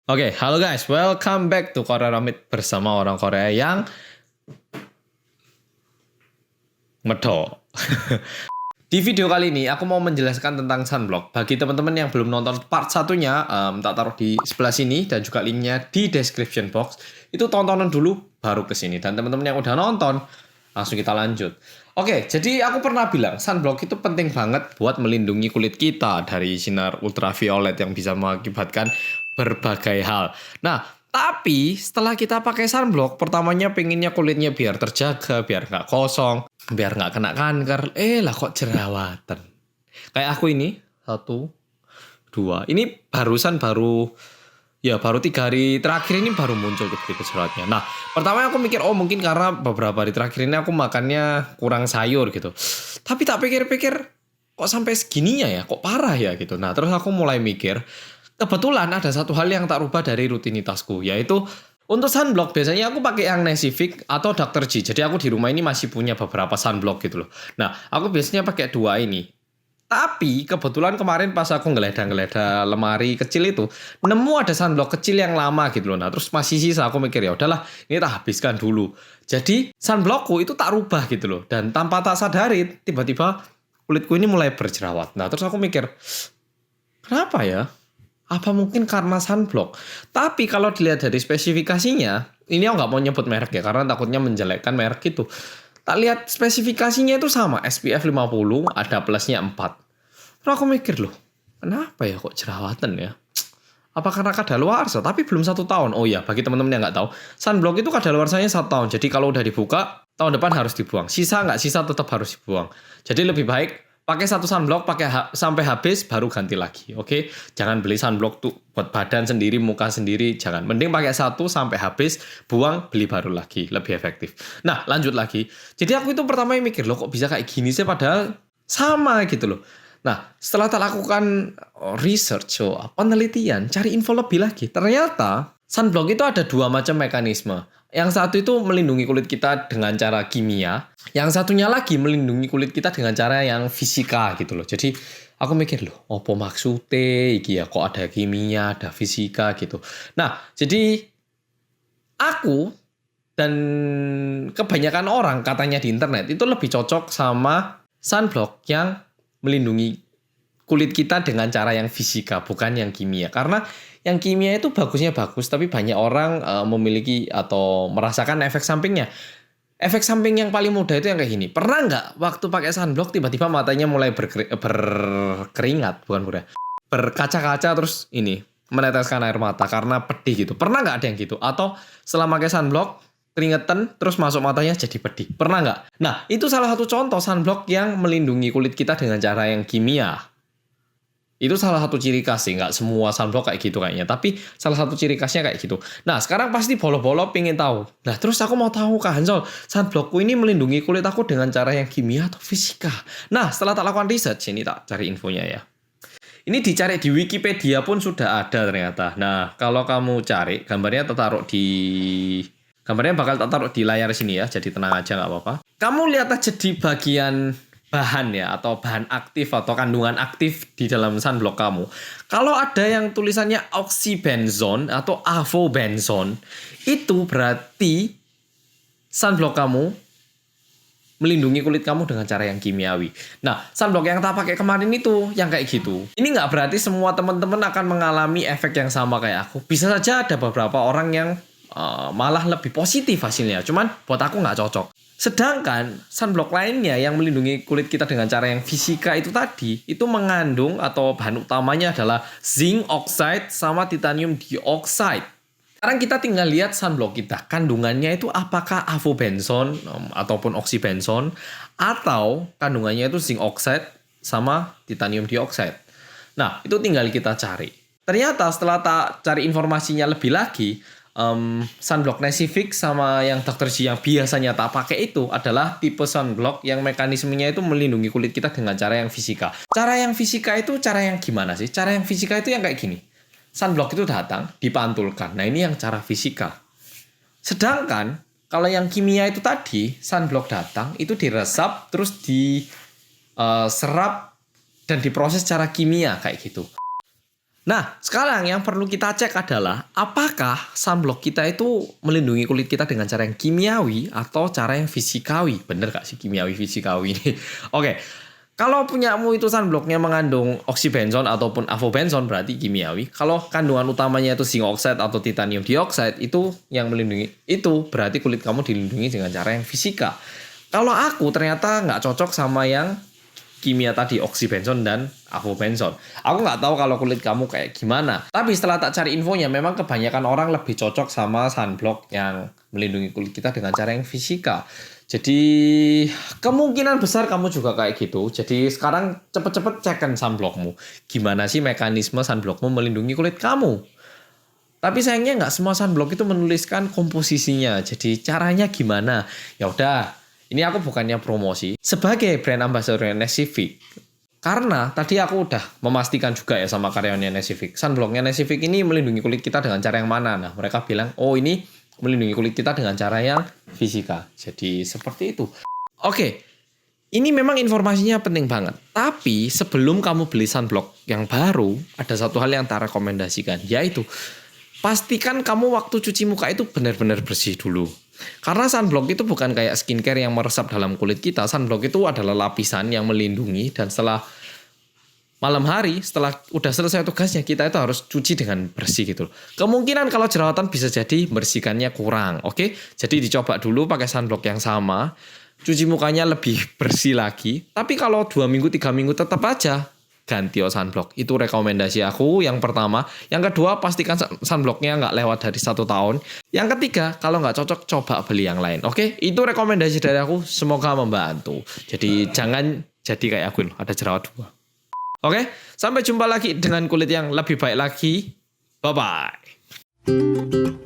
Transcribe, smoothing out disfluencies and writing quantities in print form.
Oke, halo guys, welcome back to Korea Ramit bersama orang Korea yang medok. Di video kali ini aku mau menjelaskan tentang sunblock. Bagi teman-teman yang belum nonton part satunya, tak taruh di sebelah sini dan juga linknya di description box. Itu tontonan dulu baru ke sini. Dan teman-teman yang udah nonton, langsung kita lanjut. Oke, jadi aku pernah bilang sunblock itu penting banget buat melindungi kulit kita dari sinar ultraviolet yang bisa mengakibatkan berbagai hal. Nah, tapi setelah kita pakai sunblock, pertamanya pengennya kulitnya biar terjaga, biar nggak kosong, biar nggak kena kanker. Lah kok jerawatan. Kayak aku ini, 1, 2. Ini baru 3 hari terakhir ini baru muncul titik jerawatnya. Nah, pertama aku mikir, mungkin karena beberapa hari terakhir ini aku makannya kurang sayur gitu. Tapi tak pikir-pikir, kok sampai segininya ya, kok parah ya gitu. Nah, terus aku mulai mikir, kebetulan ada satu hal yang tak rubah dari rutinitasku, yaitu untuk sunblock biasanya aku pakai yang Nesivic atau Dr. G. Jadi aku di rumah ini masih punya beberapa sunblock gitu loh. Nah, aku biasanya pakai 2 ini. Tapi kebetulan kemarin pas aku ngeledah lemari kecil itu, nemu ada sunblock kecil yang lama gitu loh. Nah, terus masih sisa, aku mikir ya udahlah, ini tak habiskan dulu. Jadi sunblockku itu tak rubah gitu loh. Dan tanpa tak sadari, tiba-tiba kulitku ini mulai berjerawat. Nah, terus aku mikir, kenapa ya? Apa mungkin karena sunblock? Tapi kalau dilihat dari spesifikasinya, ini aku nggak mau nyebut merek ya, karena takutnya menjelekkan merek itu. Tak lihat spesifikasinya itu sama, SPF 50, ada plusnya 4. Terus aku mikir loh, kenapa ya kok jerawatan ya? Apa karena kadaluarsa? Tapi belum 1 tahun. Oh iya, bagi teman-teman yang nggak tahu, sunblock itu kadaluarsanya 1 tahun. Jadi kalau udah dibuka, tahun depan harus dibuang. Sisa nggak sisa tetap harus dibuang. Jadi lebih baik pakai satu sunblock, sampai habis, baru ganti lagi. Oke? Jangan beli sunblock tuh buat badan sendiri, muka sendiri. Jangan. Mending pakai 1 sampai habis, buang, beli baru lagi. Lebih efektif. Nah, lanjut lagi. Jadi aku itu pertama yang mikir, loh kok bisa kayak gini sih, padahal sama gitu loh. Nah, setelah tak lakukan research, penelitian, cari info lebih lagi. Ternyata sunblock itu ada 2 macam mekanisme. Yang satu itu melindungi kulit kita dengan cara kimia. Yang satunya lagi melindungi kulit kita dengan cara yang fisika gitu loh. Jadi aku mikir loh, apa maksudnya iki ya, kok ada kimia, ada fisika gitu. Nah, jadi aku dan kebanyakan orang katanya di internet itu lebih cocok sama sunblock yang melindungi kulit kita dengan cara yang fisika, bukan yang kimia. Karena yang kimia itu bagusnya bagus, tapi banyak orang memiliki atau merasakan efek sampingnya. Efek samping yang paling mudah itu yang kayak gini. Pernah nggak waktu pakai sunblock tiba-tiba matanya mulai berkeringat, bukan mudah, berkaca-kaca terus ini meneteskan air mata karena pedih gitu. Pernah nggak ada yang gitu? Atau setelah pakai sunblock keringetan terus masuk matanya jadi pedih. Pernah nggak? Nah, itu salah satu contoh sunblock yang melindungi kulit kita dengan cara yang kimia. Itu salah satu ciri khas sih, nggak semua sunblock kayak gitu kayaknya. Tapi salah satu ciri khasnya kayak gitu. Nah, sekarang pasti bolo-bolo pengen tahu. Nah, terus aku mau tahu Kak Hansol, sunblockku ini melindungi kulit aku dengan cara yang kimia atau fisika? Nah, setelah tak lakukan research, ini tak cari infonya ya. Ini dicari di Wikipedia pun sudah ada ternyata. Nah, kalau kamu cari, gambarnya bakal tak taruh di layar sini ya, jadi tenang aja nggak apa-apa. Kamu lihat aja di bagian bahan ya, atau bahan aktif atau kandungan aktif di dalam sunblock kamu. Kalau ada yang tulisannya oxybenzone atau avobenzone, itu berarti sunblock kamu melindungi kulit kamu dengan cara yang kimiawi. Nah, sunblock yang tak pakai kemarin itu yang kayak gitu. Ini nggak berarti semua teman-teman akan mengalami efek yang sama kayak aku. Bisa saja ada beberapa orang yang malah lebih positif hasilnya. Cuman buat aku nggak cocok. Sedangkan sunblock lainnya yang melindungi kulit kita dengan cara yang fisika itu tadi, itu mengandung atau bahan utamanya adalah zinc oxide sama titanium dioxide. Sekarang kita tinggal lihat sunblock kita, kandungannya itu apakah avobenzone ataupun oxybenzone, atau kandungannya itu zinc oxide sama titanium dioxide. Nah, itu tinggal kita cari. Ternyata setelah tak cari informasinya lebih lagi, sunblock Nesivic sama yang Dr. G yang biasanya tak pakai itu adalah tipe sunblock yang mekanismenya itu melindungi kulit kita dengan cara yang fisika. Cara yang fisika itu cara yang gimana sih? Cara yang fisika itu yang kayak gini. Sunblock itu datang, dipantulkan. Nah, ini yang cara fisika. Sedangkan kalau yang kimia itu tadi, sunblock datang, itu diresap, terus diserap dan diproses secara kimia kayak gitu. Nah, sekarang yang perlu kita cek adalah apakah sunblock kita itu melindungi kulit kita dengan cara yang kimiawi atau cara yang fisikawi. Bener gak sih kimiawi fisikawi ini? Oke, kalau punyamu itu sunblocknya mengandung oxybenzone ataupun avobenzone berarti kimiawi. Kalau kandungan utamanya itu zinc oxide atau titanium dioxide itu yang melindungi, itu berarti kulit kamu dilindungi dengan cara yang fisika. Kalau aku ternyata nggak cocok sama yang kimia tadi, oxybenzone dan avobenzone. Aku nggak tahu kalau kulit kamu kayak gimana. Tapi setelah tak cari infonya, memang kebanyakan orang lebih cocok sama sunblock yang melindungi kulit kita dengan cara yang fisika. Jadi kemungkinan besar kamu juga kayak gitu. Jadi sekarang cepet-cepet cekkan sunblockmu. Gimana sih mekanisme sunblockmu melindungi kulit kamu? Tapi sayangnya nggak semua sunblock itu menuliskan komposisinya. Jadi caranya gimana? Ya udah. Ini aku bukannya promosi sebagai brand ambassador Nesivic. Karena tadi aku udah memastikan juga ya sama karyawannya Nesivic. Sunblocknya Nesivic ini melindungi kulit kita dengan cara yang mana? Nah, mereka bilang, oh ini melindungi kulit kita dengan cara yang fisika. Jadi seperti itu. Oke, ini memang informasinya penting banget. Tapi sebelum kamu beli sunblock yang baru, ada satu hal yang tak rekomendasikan, yaitu pastikan kamu waktu cuci muka itu benar-benar bersih dulu. Karena sunblock itu bukan kayak skincare yang meresap dalam kulit kita. Sunblock itu adalah lapisan yang melindungi dan setelah malam hari, setelah udah selesai tugasnya, kita itu harus cuci dengan bersih gitu. Kemungkinan kalau jerawatan bisa jadi bersihkannya kurang, oke? Jadi dicoba dulu pakai sunblock yang sama, cuci mukanya lebih bersih lagi. Tapi kalau 2 minggu, 3 minggu tetap aja ganti sunblock. Itu rekomendasi aku yang pertama. Yang kedua, pastikan sunblocknya nggak lewat dari 1 tahun. Yang ketiga, kalau nggak cocok, coba beli yang lain. Oke, itu rekomendasi dari aku. Semoga membantu. Jadi jangan jadi kayak aku, ada jerawat 2. Oke, sampai jumpa lagi dengan kulit yang lebih baik lagi. Bye-bye.